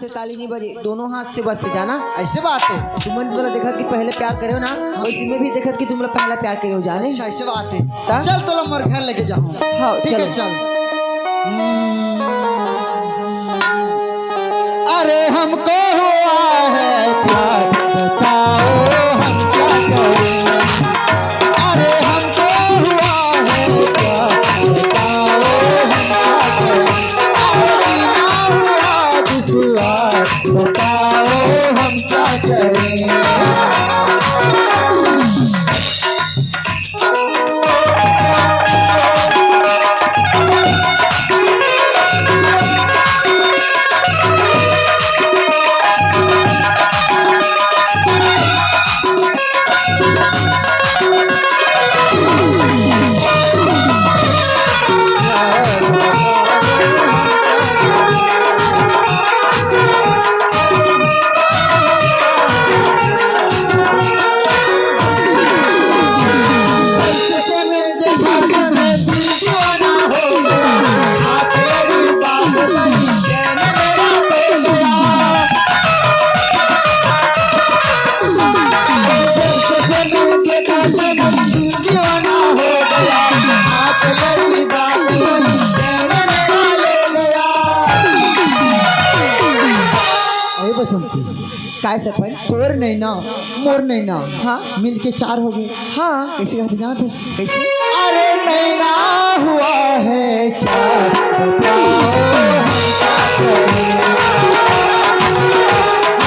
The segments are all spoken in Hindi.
से ताली नहीं बजे, दोनों हाथ से बजते जाना। ऐसे बात है। तुम बोला देखा कि पहले प्यार करे हो ना, वैसे में भी देखा कि तुम लोग पहला प्यार करे हो जाने। अच्छा ऐसे बात है। चल तो लो मोर घर लेके जाऊँ। हाँ ठीक है चल। अरे हमको हुआ है प्यार, बताओ हम क्या करें। अरे हमको हुआ है प्यार, बताओ हम क्या करें। अरे ना हुआ विश्वास, बताओ हम क्या करें। काय सरपंच? तोर नहीं ना मोर नहीं ना, हाँ मिलके चार हो गए। हाँ कैसे कहते जाना थे? कैसे? अरे नहीं ना हुआ है चार, बताओ हम क्या करें।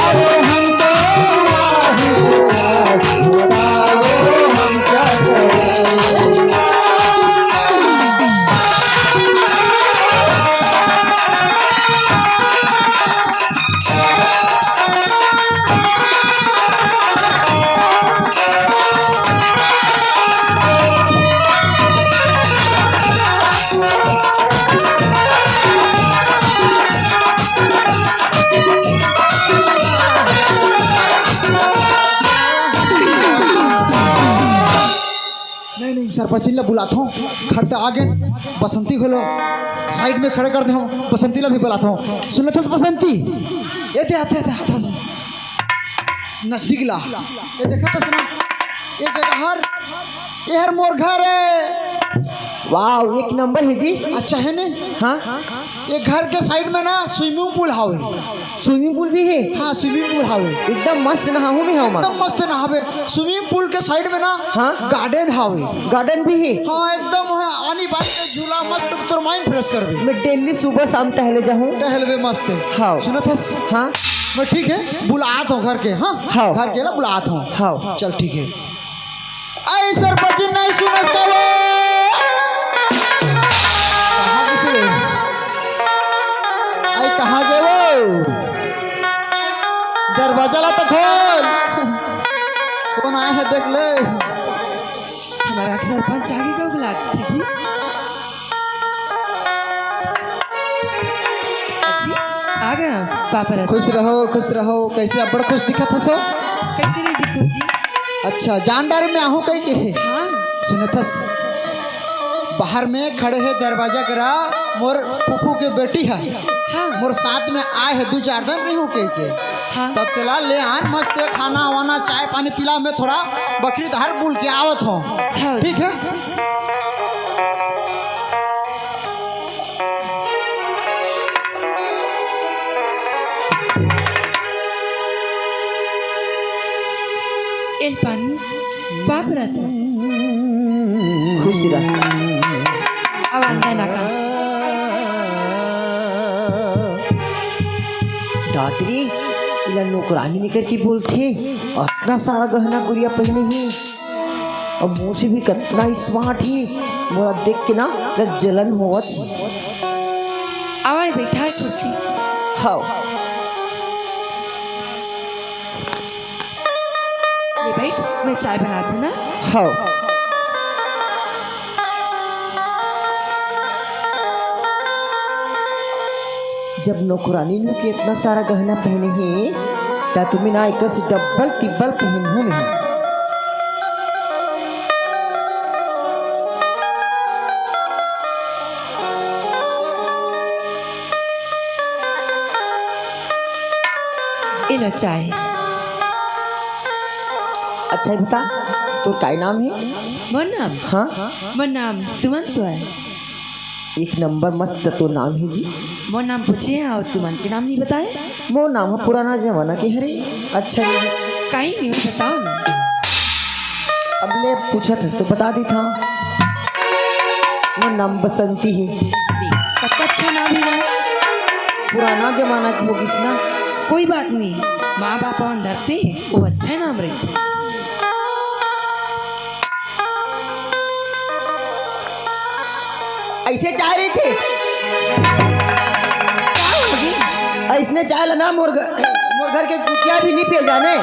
अरे हमको हुआ है चार, बताओ हम क्या करें। सरपंच बुलाता हूँ, खड़ते आगे बसंती खोलो, साइड में खड़े कर दे हूँ, बसंती ला भी बुलाता हूँ। सुन थे बसंती, ये दे आते आते नजदीक ला, ये देखा तो सुना, ये जगह ये हर मोर घर है। वाह एक नंबर है जी। अच्छा है ने? हाँ ये घर के साइड में ना स्विमिंग पूल हावे। स्विमिंग पूल भी है? हाँ स्विमिंग पूल हावे, एकदम मस्त नहाऊ में हो। एकदम मस्त नहावे। स्विमिंग पूल के साइड में ना हाँ गार्डन हावे। गार्डन भी है? हाँ एकदम है, आनी बात के झूला मस्त, तो माइंड फ्रेश कर भी। मैं डेली सुबह शाम टहले जाऊँ। टहलवे मस्त है। हाँ सुना था? हाँ मैं ठीक है बुलाता हूँ घर के। हाँ हाँ घर के ना बुलाता हूँ। हाँ चल ठीक है। आई सरपंच नहीं सुनस का वो कहाँ किसे आई कहाँ गए वो? दरवाजा ला तो खोल। कौन आए हैं देख ले। हमारा सरपंच आगे क्यों बुलाते जी? जी आ गया पापा। खुश रहो खुश रहो। कैसे अब बड़ा खुश दिखा था सो? कैसे नहीं दिखूं जी? अच्छा जानदार में आहू कहीं के? हाँ सुनथस बाहर में खड़े है दरवाजा करा, मोर फूफू के बेटी है। हाँ मोर साथ में आए है 2-4 दिन रही हूँ कहीं के। हाँ तब तेला ले आन मस्त खाना वाना चाय पानी पिला में थोड़ा बकरी धार बुल के आवत हो। हाँ ठीक है। एल पानी बाप रहता खुश रह। अब अंदर ना का दादरी इला नौकरानी निकर की बोलते इतना सारा गहना गुड़िया पहने ही और मुँह से भी कितना स्मार्ट ही। मोरा देख के ना जलन होत। आवाज बैठा है कुर्सी। हाँ ले बैठ, मैं चाय बना दूँ ना। हाँ जब नौकरानी नु के इतना सारा गहना पहने हैं ता तुम्हें ना एक से डबल तिब्बल पहन हूँ मैं। ये लो चाय। अच्छा ही बता, तो क्या नाम है? मोर नाम हाँ, मोर नाम सुमंत है। एक नंबर मस्त तो नाम है जी। मोर नाम पूछे और तुमन के नाम नहीं बताए? वो नाम है पुराना जमाना के हरे। अच्छा नहीं है। कहीं नहीं बताओ ना। अब ले पूछा था तो बता दी था। वो नाम बसंती है। कत्ता अच्छा नाम है ना। पुराना जमाना की होगी ना। कोई बात नहीं, माँ बाप अंदर थे वो अच्छा नाम रखते। ऐसे चाह रहे थे। ऐसने चाय लना मोर घर के कुतिया भी नहीं पिए जाने।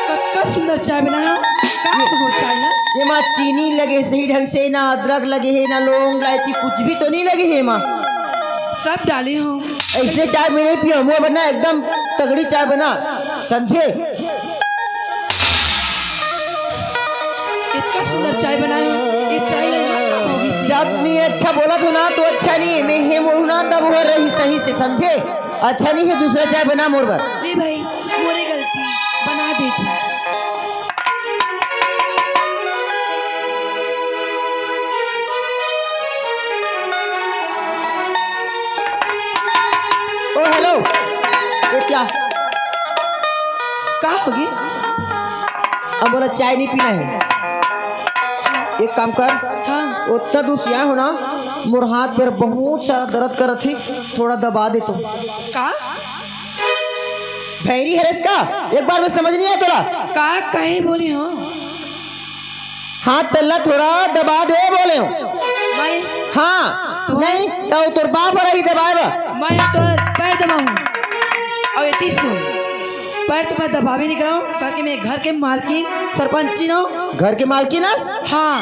कत्का सुंदर चाय बना है। वो चाय ना ये माँ चीनी लगे सही ढंग से, ना अदरक लगे है, ना लौंग इलायची कुछ भी तो नहीं लगे है माँ। सब डाले हो। ऐसने चाय मैं नहीं पिया। वो बना एकदम तगड़ी चाय बना, समझे? इतना सुंदर चाय बना है। ये चाय लेना होगी। जब नहीं अच्छा बोला तो ना तो अच्छा नहीं है। मैं हे मोरू ना तब हो रही सही से, समझे? अच्छा नहीं है, दूसरा चाय बना मोर बर। ले भाई, मोरे गलती बना दे तू। ओ हेलो, ये क्या? क्या होगी? अब बोला चाय नहीं पीना है। एक काम कर, हाँ उतना दूर से आया हो ना, मोर हाथ पर बहुत सारा दर्द कर थी, थोड़ा दबा दे तो। का भैरी है इसका, एक बार में समझ नहीं आया तोरा। का कहे बोले हो? हाथ पहला थोड़ा दबा दे बोले हो। मैं हाँ नहीं तो तोर बाप रही दबाएगा। मैं तो पैर दबाऊं और ये सुन, पैर तो मैं दबावे नहीं कराऊं करके मैं घर के मालकिन सरपंच ना। घर के मालकिन ना? हाँ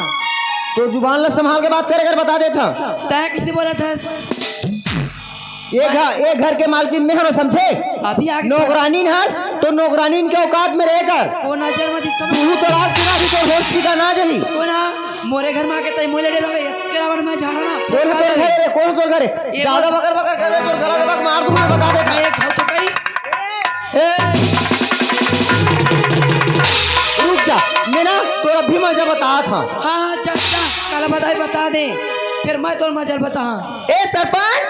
तो जुबान ला संभाल के बात करे कर बता देता। तय किसी बोला था? ये घर के मालकिन में है, समझे? अभी आगे नौकरानी हंस तो नौकरानी के औकात में रहकर वो नजर मत दिखता तू तो राग सिरा भी तो होश सीधा ना जही। वो ना मोरे घर में आके तय मोले डे रवे केरावन में झाड़ा ना। कौन तोर घर है? कौन तोर घर है? ज्यादा बकर बकर कर रहे तोर गला दबा मार दूं, मैं बता देता। एक घाव तो कहीं रुक जा, मैं ना तोरा भी मजा बता था। हाँ चाचा काला बताई बता दे, फिर मैं तो मजल बता। ए सरपंच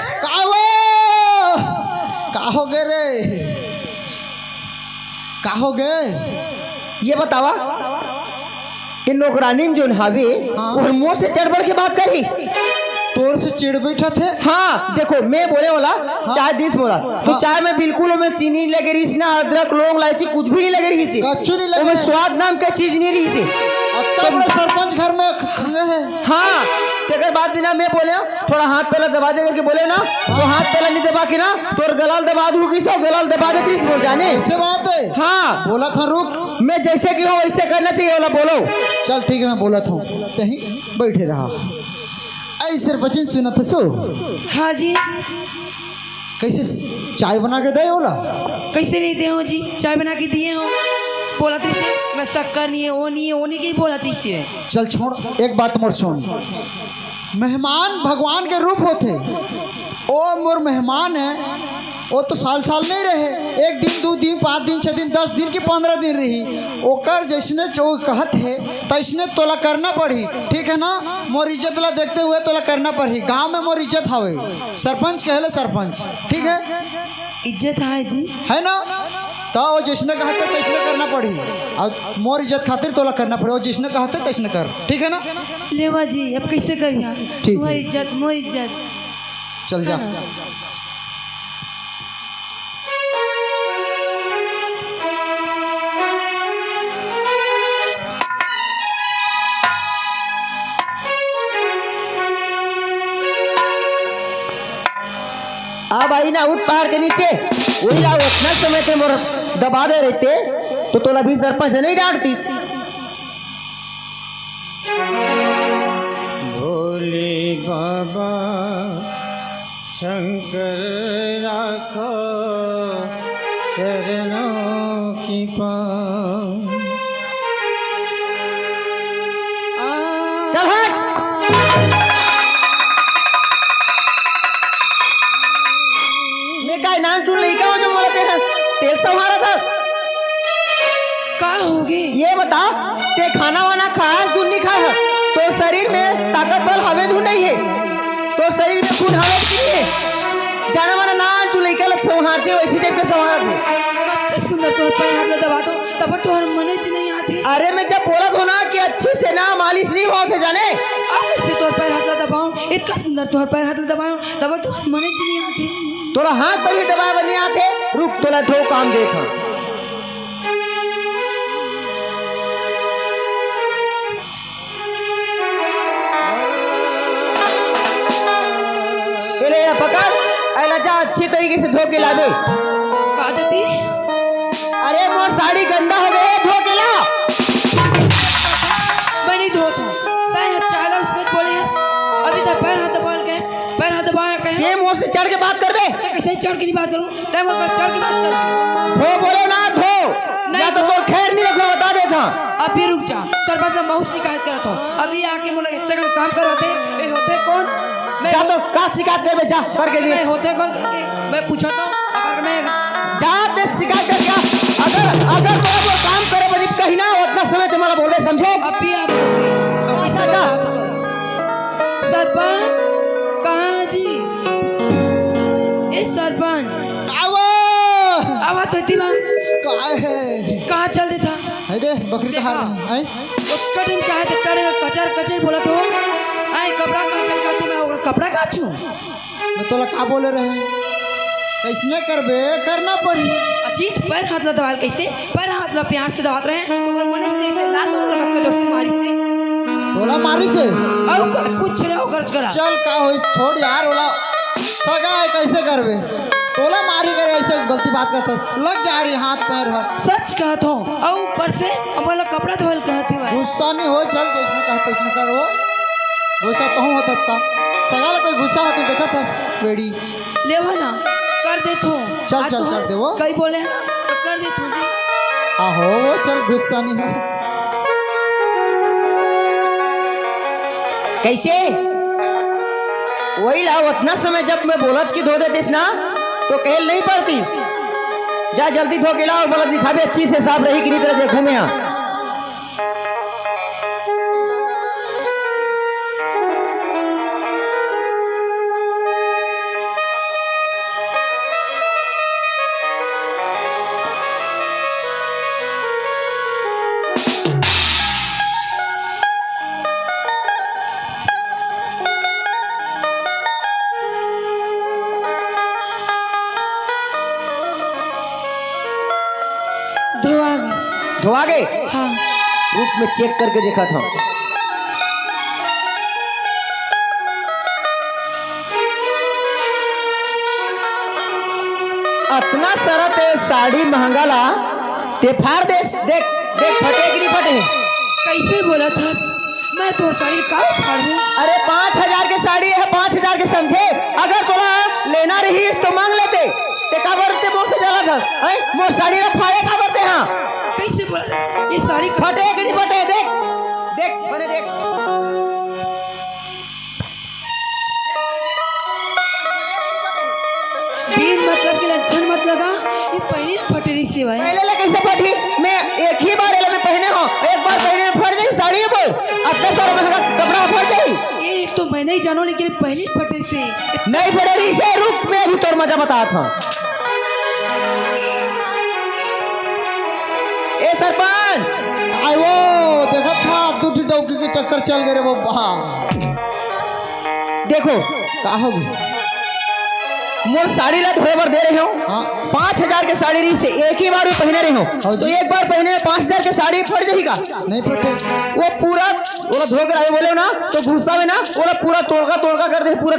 का हो गए रे? का हो गए? ये बतावा कि नौकरानी जो हावे हाँ। और मुंह से चढ़ बढ़ के बात करी। तोर से चिड़ बैठा थे। हाँ देखो, मैं बोले वाला चाय दिस बोला तो चाय में बिल्कुल में चीनी लगे रही ना, अदरक लौंग इलायची कुछ भी नहीं लगे रही से। कच्चू नहीं लगे। स्वाद नाम का चीज नहीं रही से। अब बड़े सरपंच घर में खंगे हैं। हाँ तेकर बाद बिना मैं बोले थोड़ा हाथ पहला दबा दे करके बोले ना, तो हाथ पहला नहीं दबा के ना तोर गलाल दबा दूं किसो गलाल दबा देती बोल जाने। ऐसे बात है? हाँ बोला था रुक। मैं जैसे कि हूँ वैसे करना चाहिए वाला बोलो। चल ठीक है, मैं बोला था कहीं बैठे रहा। ऐ सरपंच सुना था सो हाँ जी। कैसे चाय बना के दे बोला? कैसे नहीं दे हो जी? चाय बना के दिए हो। बोला थी से मैं शक्कर नहीं है, वो नहीं है, वो नहीं की बोला थी से। चल छोड़, एक बात मोर सुन। मेहमान भगवान के रूप होते। ओ मोर मेहमान है, वो तो साल साल नहीं रहे, एक दिन 2 दिन 5 दिन 6 दिन 10 दिन की 15 दिन रही। ओकर जैसने जो कहत है तैसने तोला करना पड़ी, ठीक है ना? मोर इज्जत ला देखते हुए तोला करना पड़ी। गांव में मोर इज्जत हवे, सरपंच कहले सरपंच, ठीक है? इज्जत है जी, है ना? तो वो जिसने कहते तैसने करना पड़ी, और मोर इज्जत खातिर तोला करना पड़ी। वो जिसने कहते तैसने कर, ठीक है ना? लेवा जी अब कैसे करिया? ठीक तुम्हारी है। इज्जत मोर इज्जत। चल जा। अब आई ना उठ पहाड़ के नीचे, वही लाओ इतना समय थे मोर दबा दे रहते तो तोला भी सरपंच नहीं डांटती। भोले बाबा शंकर राखो चरणों की पाँव। चल हट। मैं का नाम सुन ली क्या जो बोला तेल सवारा का होगे? ये बता, ते खाना वाना खाया दूध नहीं खाया? तो शरीर में ताकत बल हवे दूध नहीं है, तो शरीर में खून हवे नहीं है। जाना माना ना तू लइका लग संहारते वैसे टाइप के संहारत है। कत सुंदर तोहर पैर हाथ ले दबा दो तब तोहर मने च नहीं आते। अरे मैं जब बोलत हो ना कि अच्छे से ना मालिश नहीं हो से जाने, अब कैसे तोहर पैर हाथ ले दबाऊं? इतना सुंदर तोहर पैर हाथ ले दबाऊं तब तोहर मने च नहीं आते। तोरा हाथ पर भी दबाए बनी आते। रुक तोला ठो काम देखा। ले पकड़, ऐला जा अच्छी तरीके से धो के लावे। का जती? अरे मोर साड़ी गंदा हो गई, धो के ला। मैं नहीं धोत हूँ। तय चाला उसने बोले हस। अभी तक पैर हाथ दबा के पैर हाथ दबा के ये मोर से चढ़ के बात करबे। तो कैसे चढ़ के नहीं बात करूँ? तय मोर पर चढ़ के बात कर। धो बोलो ना धो, नहीं या तो तोर खैर नहीं रखो, बता देता। अभी रुक जा, सरपंच ने बहुत शिकायत करत हो। अभी आके मोला इतना काम कर होते, ये होते कौन? मैं जा तो का शिकायत करबे, जा कर के लिए। मैं होते कौन करके मैं पूछा तो अगर मैं जा ते शिकायत कर क्या? अगर तोरा वो काम करे बनी कहीं ना उतना समय ते मला बोलबे, समझे? अभी आ अभी जा, सब जा। बात तो सरपंच कहाँ जी? ए सरपंच आवो आवा तो इतनी बार काय है? कहाँ चल देता? है दे बकरी का हार है। उसका टीम कहा देखता रहेगा कचर कचर बोला तो आई कपड़ा कहाँ चल कहते मैं और कपड़ा कहाँ छू? मैं तोला का बोले रहे? कैसने करबे, करना पड़ी। अजीत पैर हाथ ला दबाल कैसे? पैर हाथ ला प्यार से दबात रहे तो अगर मने से लाल लगा के जोर से मारी से तोला मारी से और का पूछ रहे हो गर्ज करा। चल का होई, छोड़ यार, ओला सगा है, कैसे करबे? तोला मारी करे ऐसे गलती बात करता, लग जा रही हाथ पैर हर। सच कहत हो और ऊपर से बोला कपड़ा धोल कहती भाई। गुस्सा नहीं हो, चल जैसने कहते इसने कर। वो गुस्सा तो हूँ होता था, सगाल कोई गुस्सा होती देखा था बेड़ी। लेवा ना कर दे तू। चल, चल, कर दे वो। कई बोले हैं ना तो कर दे तू जी। आहो वो चल, गुस्सा नहीं हो। कैसे? वही ला उतना समय जब मैं बोलत की धो देतीस ना तो कहल नहीं पड़तीस। जा जल्दी धो के ला और बोला दिखावे अच्छी से साफ रही कि नहीं तरह देखूं मैं यहाँ। धोआ गए? हाँ रूप में चेक करके देखा था। इतना सारा ते साड़ी महंगा ला ते फाड़ दे। देख देख फटे कि नहीं फटे? कैसे बोला था मैं तो साड़ी का फाड़ू? अरे 5,000 के साड़ी है, 5,000 के समझे। अगर तोला लेना रही तो मांग लेते। ते का बरते मोर से चला था है? मोर साड़ी ला फाड़े का बरते? हाँ कैसे बोला ये साड़ी फटे कि नहीं फटे? देख देख बने देख। बीन मतलब के लक्षण मत लगा, ये पहले फटरी से भाई। पहले ले कैसे फटी? मैं एक ही बार में पहने हो, एक बार पहने में फट जाई साड़ी पर। इतना सारा महंगा कपड़ा फट जाई। ये तो मैं नहीं जानो लेकिन पहले फटरी से नहीं फटे रही से। रुक मैं अभी तोर मजा बता था। ए सरपंच आई वो देखा था दूठी डौकी के चक्कर चल गए रे बाबा। देखो का होगी? मोर साड़ी ला धोए बर दे रहे हो। हाँ 5,000 के साड़ी रही से एक ही बार में पहने रहे हो हाँ तो जी। एक बार पहने में 5,000 के साड़ी फट जाएगा। नहीं फटे। वो पूरा धो कर आए बोले ना तो गुस्सा में ना वो पूरा तोड़का कर दे, पूरा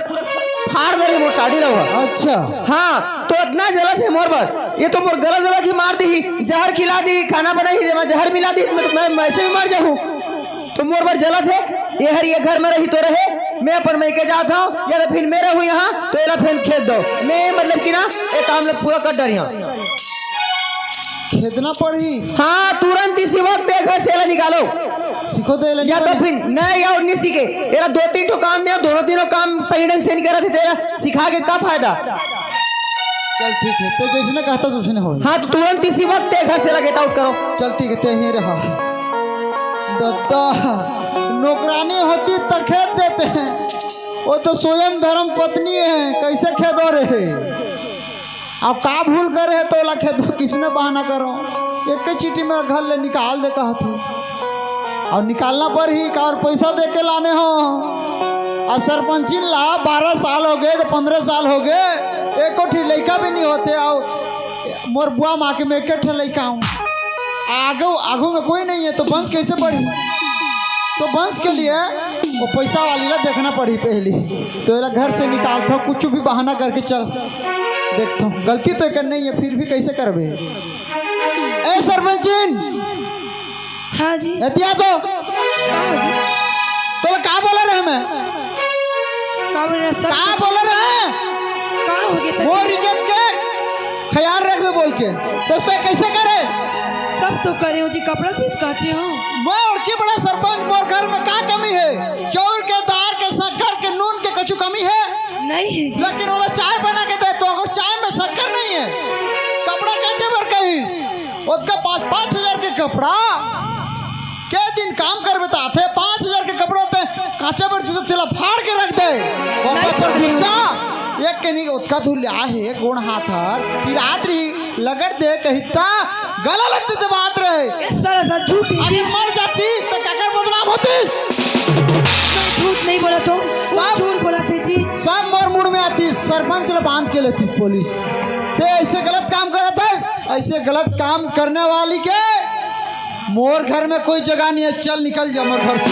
फाड़ दे रहे मोर साड़ी ला हुआ। अच्छा हाँ तो इतना जलत है मोर पर। ये तो मोर गलत जगह की मार दी, जहर खिला दी, खाना बनाई जहर मिला दी, मैं वैसे भी मर जाऊँ। तो मोर पर जलत है। ये घर में रही तो रहे, मैं अपन मैं के जाता हूँ या फिर मैं रहूँ यहाँ तो ये फिर खेत दो। मैं मतलब कि ना एक काम लोग पूरा कर डर यहाँ। खेदना पड़ी। हाँ तुरंत इसी वक्त एक घर से निकालो। सीखो दे ले या तो फिर नहीं या नहीं सीखे। तेरा 2-3 काम दे, दोनों तीनों काम सही ढंग से नहीं करा थे, तेरा सिखा के क्या फायदा? चल ठीक है, तो जैसे कहता उसने हो। हाँ तो तुरंत इसी वक्त घर से गेट आउट करो। चल ठीक है, ते ही रहा। दत्ता नौकरानी होती तो खेत देते हैं, वो तो स्वयं धर्म पत्नी है, कैसे खेदो रहे। अब का भूल कर रहे तो ला खेदो, किसने बहाना करो। एक चीटी में घर ले निकाल दे कहा थी, और निकालना पर ही का और पैसा दे के लाने हो। और सरपंची ला 12 साल हो गए तो 15 साल हो गए, एको ठी लड़का भी नहीं होते। और मोर बुआ माँ के मैं एक ठे लड़का हूँ, आगू आगू में कोई नहीं है, तो वंश कैसे बढ़ी। तो वंश के लिए वो पैसा वाली ला देखना पड़ी पहली, तो ये घर से निकालता हूँ, कुछ भी बहाना करके चल देखता हूँ। गलती तो कर नहीं है, फिर भी कैसे करबे। ए सरपंचिन, हाँ जी। एतिया तो का बोला रहे मैं, का बोल रहे सब का बोला रहे। का हो गया मोर इज्जत के ख्याल रख में बोल के, दोस्तों कैसे करे। सब तो करे हो जी, कपड़ा भी काचे हो। मैं और की बड़ा सरपंच, मोर घर में का कमी है। चाउर के, दाल के, शक्कर के, नून के कछु कमी है नहीं है जी। लेकिन वो चाय बना के दे, तो अगर चाय में शक्कर नहीं है, कपड़ा कैसे भर कहीस। उसका 5-5 हजार के कपड़ा के दिन काम कर बताते, 5 हजार के कपड़े होते काचा पर तो तेला फाड़ के रख दे। पर गुस्सा एक के नहीं उसका तू लिया है गुण हाथर, फिर आदरी लगड़ दे कहता गला लगते थे बात रहे। ये सारा सा झूठ है जी। अरे मर जाती तो क्या बदनाम होती। मैं झूठ नहीं बोला, तो सब झूठ बोला थे जी। सब मोर मुड़ में आती, सरपंच ने बांध के लेती पुलिस। ते ऐसे गलत काम करता है, ऐसे गलत काम करने वाली के मोर घर में कोई जगह नहीं है। चल निकल जा मोर घर से।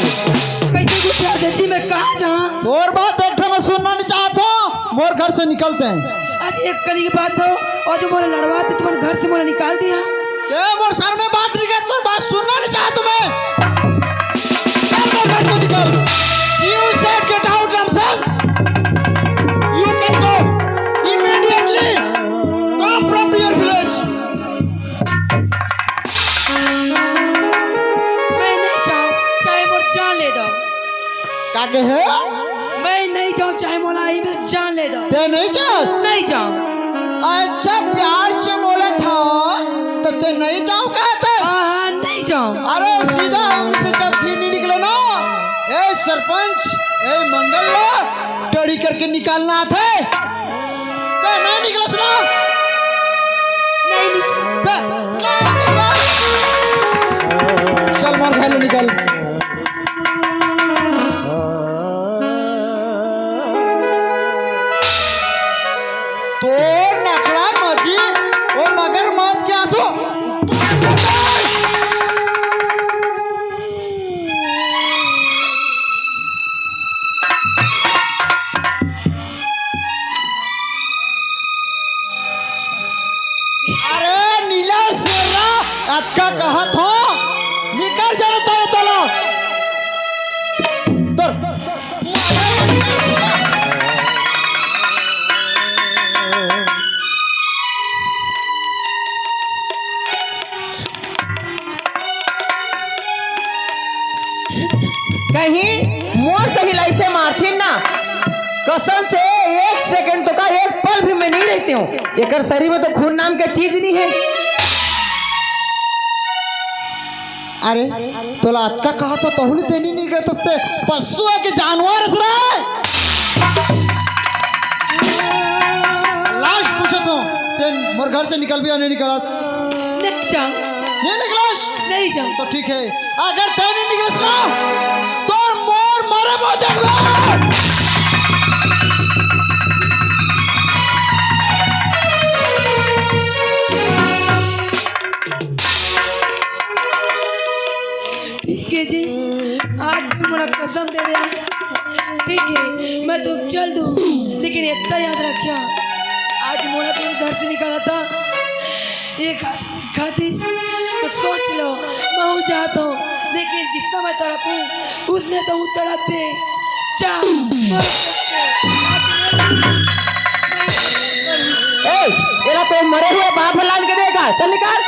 कैसे गुस्सा थे जी, मैं कहाँ जाऊँ। तोर बात एक मैं सुनना नहीं चाहता हूँ, मोर घर से निकलते हैं। आज एक कली की बात हो, और जो मोला लड़वा थे तुम्हारे घर से मोला निकाल दिया। ते मोर सामने बात नहीं कर, तोर बात सुनना नहीं चाहता तुम्हें। चल मोर घर से निकल। You said get out Ramses. You can go immediately. Go from your village. मैं नहीं जाऊँ, चाहे मोर जान ले दो। का के है? मैं नहीं जाऊँ, चाहे मोला आई में जान ले दो। ते नहीं जास? नहीं जाऊँ। अच्छा प्यार से बोला था तो ते नहीं जाऊँ कहते। हाँ नहीं जाऊँ। अरे सीधा उनसे जब भी नहीं निकले ना, ए सरपंच, ए मंगल लो टड़ी करके निकालना थे। ते नहीं निकला सुना? नहीं निकला। चल मोर घर में निकल। तो नखड़ा मजी वो मगर मौज के आंसू। अरे नीला सेरा अटका कहत हो, निकल जाना तो चलो। कहीं मोर सही लाइसे मारथीन ना, कसम से 1 सेकंड तो का 1 पल भी मैं नहीं रहती हूँ। एक शरीर में तो खून नाम के चीज नहीं है। अरे तोला अटका कहा तो तहुली देनी नहीं गए, तस्ते पशु है कि जानवर है। लाश पूछो तो ते मोर घर से निकल भी या नहीं निकला? नहीं जाऊँ। नहीं निकलाश? नहीं जाऊँ। तो ठीक है, अगर ते नहीं निकलस ना तो मोर मरे मौजक में। ठीक है जी, आज भी मेरा कसम दे दिया। ठीक है, मैं तो चल दूँ, लेकिन इतना याद रखिया, आज मोला तुम घर से निकाला था एक आदमी खाती, तो सोच लो मैं हूँ जाता हूँ, लेकिन जिसका मैं तड़पूँ उसने तो हूँ तड़प पे जा। एला तो मरे हुए बाप लान के देगा। चल निकाल।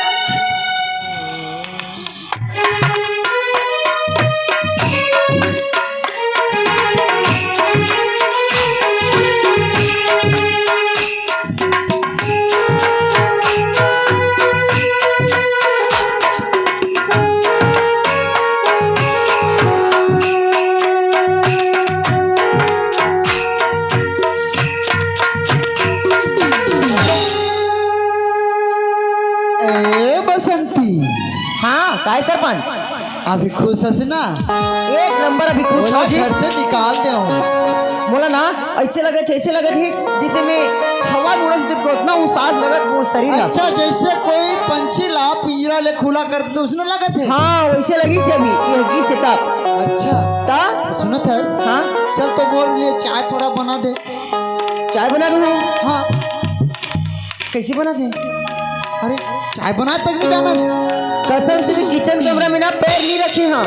सरपंच अभी खुश हस ना? एक नंबर अभी खुश बोला हो जी। घर से निकाल दे बोला ना ऐसे लगे थे जिसे में हवा उड़स जब उतना उसास लगत वो शरीर ला। अच्छा, जैसे कोई पंछी ला पिंजरा ले खुला कर दे तो उसने लगा थे। हाँ वैसे लगी से अभी ये से तब अच्छा ता सुनत है? हाँ चल तो बोल लिए चाय थोड़ा बना दे। चाय बना दूँ? हाँ कैसे बना दे? अरे चाय बना तक नहीं जाना? कसम से किचन कमरा में ना पैर नहीं रखे। हाँ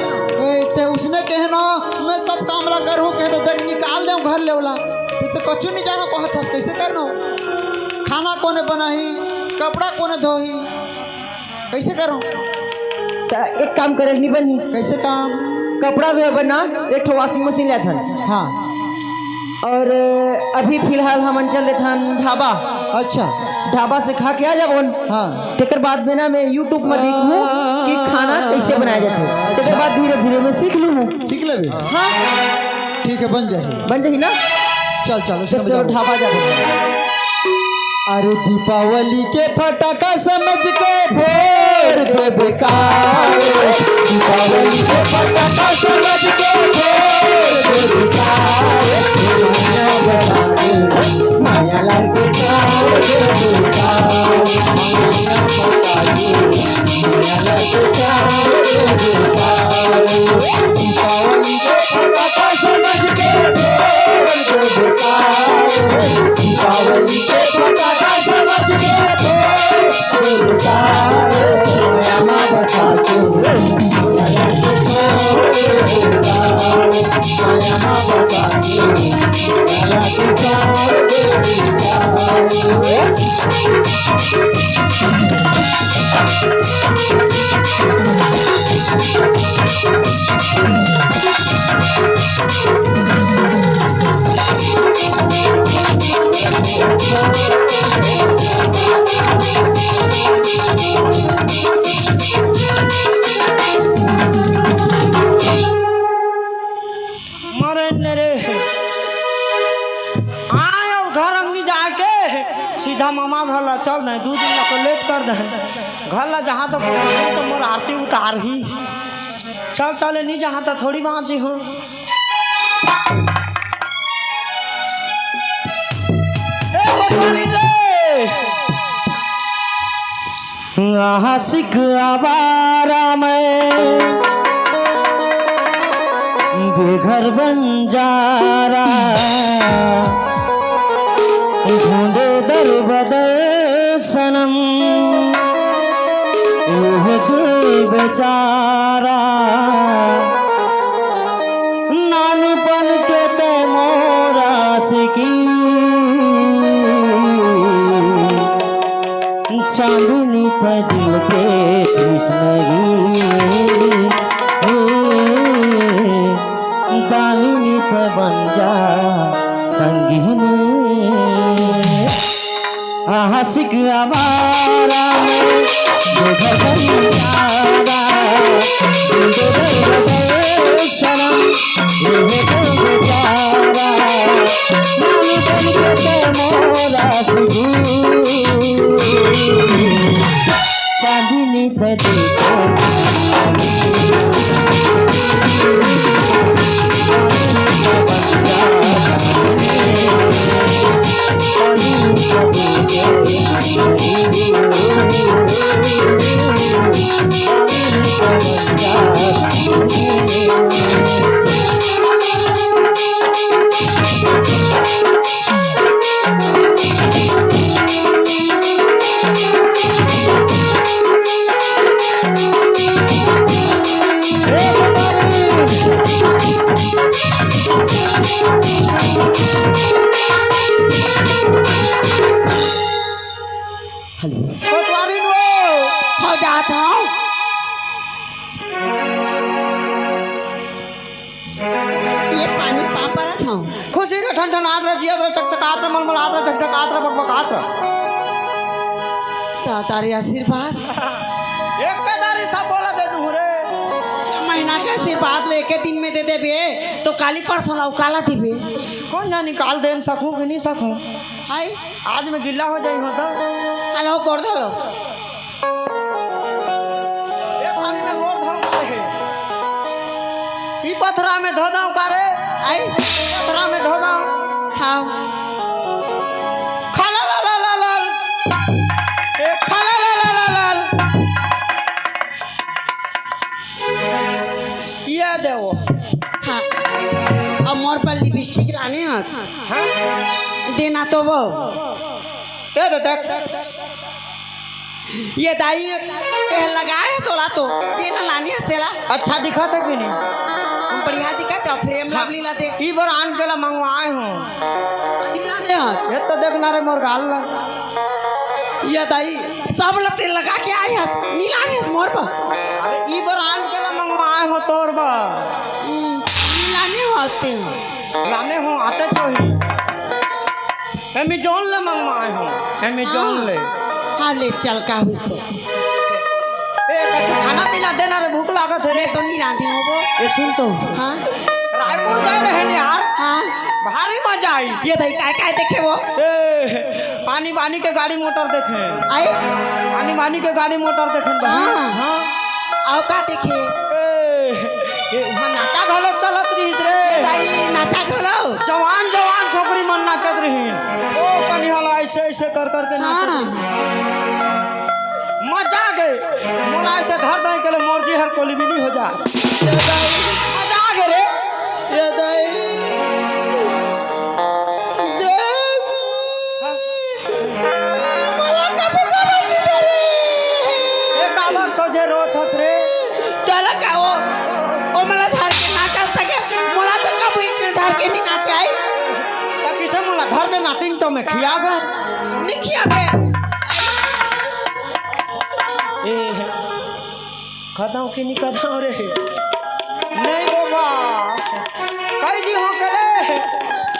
तो उसने कहे ना मैं सब काम ला करूँ, कहे तो देख निकाल दे घर लेवला तो कछु नहीं जाना को हथस कैसे करना? खाना कोने बनाही, कपड़ा कोने धोही, कैसे करूँ? तो एक काम करे नहीं बनी। कैसे काम? कपड़ा धोए बना एक ठो वॉशिंग मशीन ले थन। हाँ और अभी फिलहाल हम चल देते हैं ढाबा। अच्छा ढाबा से खा के आ जाबो। हाँ तेकर बाद में ना मैं यूट्यूब में देखूँ कि खाना कैसे बनाया जाता है। तेकर बाद धीरे धीरे मैं सीख लूँ। सीख ले भी। हाँ ठीक है बन जाए। बन जाही ना? चल चलो तो चलो ढाबा जाबो। अरे दीपावली के फटाका समझ के फोड़ दे बेकार, दीपावली के फटाका समझ के फोड़ दे बेकार, माया लाल के चार दे बेकार, माया लाल के चार दे बेकार, दीपावली के फटाका समझ के फोड़ दे बेकार, दीपावली के फटाका समझ के फोड़ दे बेकार, माया बसा के माया के छोड़ दे बेकार, माया बसा के माया के छोड़ दे बेकार। सीधा मामा घर ला चल नहीं 2 दिन को लेट कर दे घर ला जहाँ तक तो मोर आरती उतार ही चल चले नहीं जहाँ तक थोड़ी बाँची हूँ। आशिक आवारा में बेघर बंजारा ढूंढे दर बदर सनम यह दिल बेचारा नानपन के ते मोरा सिकी चांदनी पे दिल पे कृष्णगी दामिनी पे बन जा संगीनी आशिक आवारा में बेघर बंजारा सनम यह दिल बेचारा नानपन के ते मोरा सिकी चांदनी पे खुशी रे ठन ठन आद्र जियत रे चकचकात रे मलमल आद्र चकचकात रे बकबकात रे तारी आशीर्वाद एक कदारी सब बोला दे दू रे 6 महीना के आशीर्वाद लेके दिन में दे देबे तो काली परसों ला काला दिबे कौन जानी काल देन सकूं कि नहीं सकूं। हाय आज मैं गिल्ला हो जाई होता हेलो कर दलो एक पानी में गोर धरो ई पथरा में धो दाऊ का रे आई पथरा में धो दाऊ हाँ खाला ला ला ला ला ए खाला ला ला ला ला ये देवो हाँ अब मोर पर लिपस्टिक लाने हस हाँ देना तो वो ये दे देख ये दाई ये लगाए सोला तो ये ना लाने हसेला अच्छा दिखा था कि नहीं हम बढ़िया दिखाते और फ्रेम लवली लाते ई बार आन के ला मंगवाए हूँ लाने हस ये तो देखना रे मोर गाल ला ये दाई सब लगते लगा के आए हस नीलाने हस मोर पर अरे ई बार आन के ला मंगवाए हो तोर बा नीलाने हसते हैं लाने हो आते छोही अमेजोन ले मंगवाए हो अमेजोन ले हाँ ले चल का हुई तो ए कछु खाना पीना देना रे भूख लागत है रे मैं तो नहीं रांधी हूँ वो ए सुन तो हाँ रायपुर गए रहे ने यार हाँ भारी मजा आई ये दाई काय काय देखे वो ए पानी वानी के गाड़ी मोटर देखे आई पानी वानी के गाड़ी मोटर देखे हाँ। हाँ आओ का देखे ए वहाँ नाचा घलो चलत रहीस रे दाई नाचा खोलो जवान जवान छोकरी मन नाचत रही ओ कनिहाला ऐसे ऐसे कर करके नाचत हाँ। रही मजा आ गए मोला ऐसे धर दे के ले मोरजी हर कोली भी नहीं हो जा मजा आ गए रे ये दाई देख मला कब कब नहीं दे रे एक आवर सोजे रोट हस रे चला का वो मला धर के ना कर सके मला तो कब इतने धर के नहीं नाचे आई त किसे मोला धर के नातिंग तो मैं खिया गए नहीं किया बे ए खदाओ कि नहीं खदाओ रे नहीं बाबा कई दी हो गले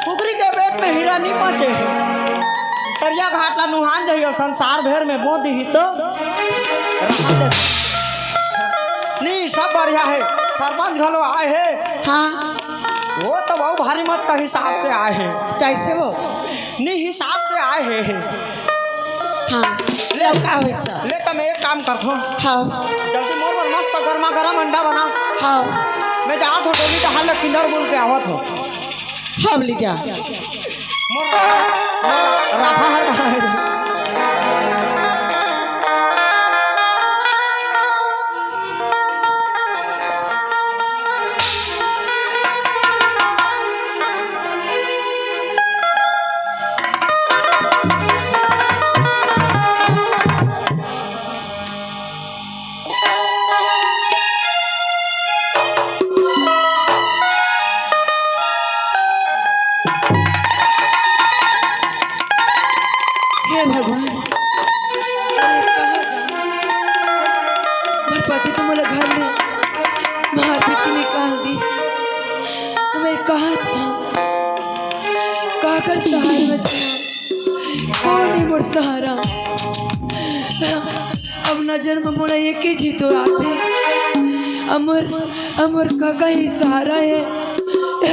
कुकरी के पेट में हीरा नहीं पचे तरिया घाट ला नुहान जाइयो संसार भर में बो दी तो रहा दे नहीं सब बढ़िया है सरपंच घलो आए हैं हाँ वो तो बहुत भारी मत का हिसाब से आए हैं कैसे वो नहीं हिसाब से आए हैं हाँ ले का हुई तो ले तो मैं एक काम करता हूँ हाँ जल्दी मोर पर मस्त गर्मा गर्म अंडा बना हाँ मैं जात हो डोली का हाल किंदर बोल के आवत हो हाँ ली जा मोर राफा हर कहाँ है रे? हे भगवान अरे कहाँ जाऊँ मेरे पति तो मला घर ले मार पीट के निकाल दी तो मैं कहाँ जाऊँ कहाँ कर सहारे में जाऊँ कौन ही मोर सहारा अब नजर में मोड़ा एक ही जी तो आते अमर अमर काका ही सहारा है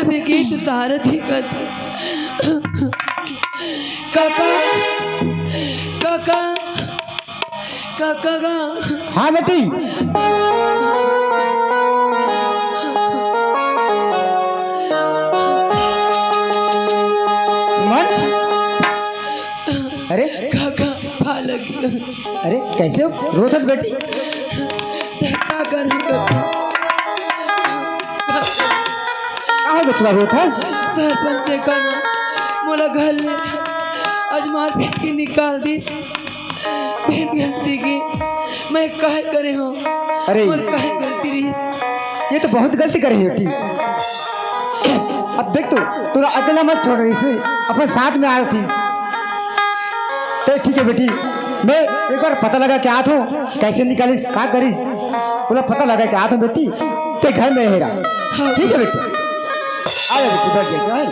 अभी गीत सहारा दिखत काका काका काका का हाँ बेटी मन अरे काका भा लगी अरे कैसे हो रोशत बेटी ते का करूं काका कहाँ हो तुम्हारा रोथस सरपंच देखा ना मोला घर ले आज मार पीट के निकाल दिस बिन गलती की मैं काहे करे हो अरे। और काहे गलती रही ये तो बहुत गलती कर रही है बेटी अब देख तू अकेला मत छोड़ रही थी अपने साथ में आ रही थी तो ठीक है बेटी मैं एक बार पता लगा क्या हाथ हो कैसे निकालिस क्या करिस बोला पता लगा क्या हाथ हो बेटी तो घर में रहेगा ठीक है बेटी आ जा बेटी बैठ जाए